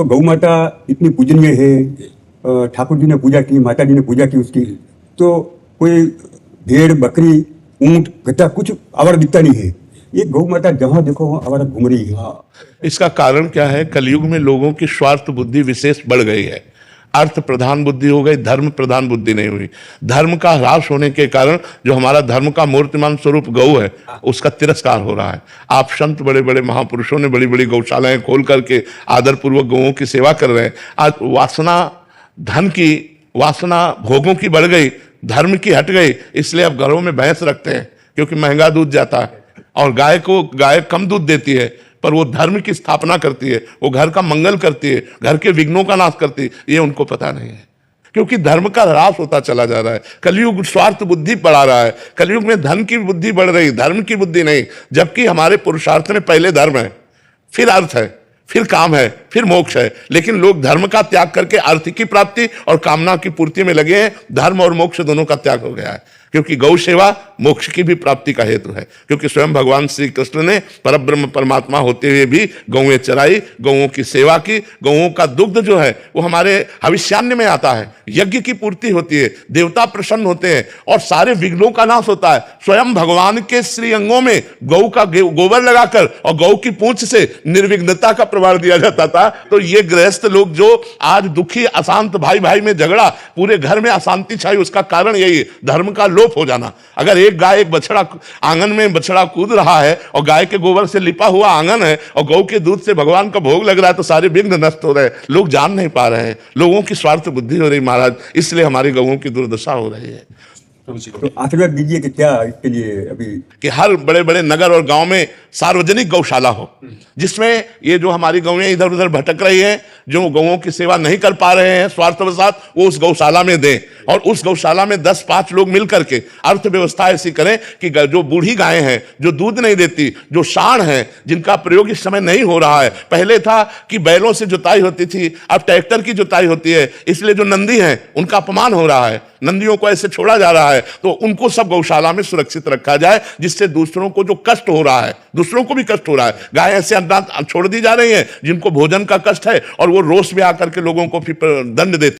तो गौ माता इतनी पूजनीय है, ठाकुर जी ने पूजा की, माता जी ने पूजा की उसकी, तो कोई भेड़ बकरी ऊंट गधा कुछ आवारा दिखता नहीं है। ये गौ माता जहां देखो वहां आवारा घूम रही है। इसका कारण क्या है? कलयुग में लोगों की स्वार्थ बुद्धि विशेष बढ़ गई है। अर्थ प्रधान बुद्धि हो गई, धर्म प्रधान बुद्धि नहीं हुई। धर्म का ह्रास होने के कारण जो हमारा धर्म का मूर्तिमान स्वरूप गौ है उसका तिरस्कार हो रहा है। आप संत बड़े बड़े महापुरुषों ने बड़ी बड़ी गौशालाएं खोल करके आदरपूर्वक गौओं की सेवा कर रहे हैं। आज वासना, धन की वासना भोगों की बढ़ गई, धर्म की हट गई, इसलिए अब घरों में भैंस रखते हैं क्योंकि महंगा दूध जाता है। और गाय कम दूध देती है पर वो धर्म की स्थापना करती है, वो घर का मंगल करती है, घर के विघ्नों का नाश करती है, ये उनको पता नहीं है क्योंकि धर्म का ह्रास होता चला जा रहा है। कलयुग स्वार्थ बुद्धि बढ़ा रहा है। कलयुग में धन की बुद्धि बढ़ रही, धर्म की बुद्धि नहीं। जबकि हमारे पुरुषार्थ में पहले धर्म है, फिर अर्थ है, फिर काम है, फिर मोक्ष है। लेकिन लोग धर्म का त्याग करके अर्थ की प्राप्ति और कामना की पूर्ति में लगे हैं। धर्म और मोक्ष दोनों का त्याग हो गया है क्योंकि गौ सेवा मोक्ष की भी प्राप्ति का हेतु है। क्योंकि स्वयं भगवान श्री कृष्ण ने परब्रह्म परमात्मा होते हुए भी गौएं चराई, गौओं की सेवा की। गौओं का दुग्ध जो है वो हमारे हविष्यान्न में आता है, यज्ञ की पूर्ति होती है, देवता प्रसन्न होते हैं और सारे विघ्नों का नाश होता है। स्वयं भगवान के श्री अंगों में गौ का गोबर लगाकर और गौ की पूंछ से निर्विघ्नता का प्रमाण दिया जाता था। तो ये गृहस्थ लोग जो आज दुखी अशांत, भाई भाई में झगड़ा, पूरे घर में अशांति छाई, उसका कारण यही है, धर्म का लोप हो जाना। अगर एक गाय, एक बछड़ा आंगन में बछड़ा कूद रहा है और गाय के गोबर से लिपा हुआ आंगन है और गौ के दूध से भगवान का भोग लग रहा है तो सारे विघ्न नष्ट हो रहे हैं। लोग जान नहीं पा रहे हैं, लोगों की स्वार्थ बुद्धि हो रही महाराज, इसलिए हमारी गौओं की दुर्दशा हो रही है। तो आशीर्वाद दीजिए कि क्या इसके लिए अभी कि हर बड़े बड़े नगर और गांव में सार्वजनिक गौशाला हो, जिसमें ये जो हमारी गौएं इधर उधर भटक रही हैं, जो गौओं की सेवा नहीं कर पा रहे हैं स्वार्थवशात, वो उस गौशाला में दें और उस गौशाला में 10-5 लोग मिल करके अर्थव्यवस्था ऐसी करें कि जो बूढ़ी गायें हैं, जो दूध नहीं देती, जो सांड हैं, जिनका प्रयोग इस समय नहीं हो रहा है। पहले था कि बैलों से जुताई होती थी, अब ट्रैक्टर की जुताई होती है, इसलिए जो नंदी हैं उनका अपमान हो रहा है, नंदियों को ऐसे छोड़ा जा रहा है। तो उनको सब गौशाला में सुरक्षित रखा जाए, जिससे दूसरों को जो कष्ट हो रहा है, दूसरों को भी कष्ट हो रहा है। गाय ऐसे अनाथ छोड़ दी जा रही हैं जिनको भोजन का कष्ट है और वो रोष में आकर के लोगों को फिर दंड देती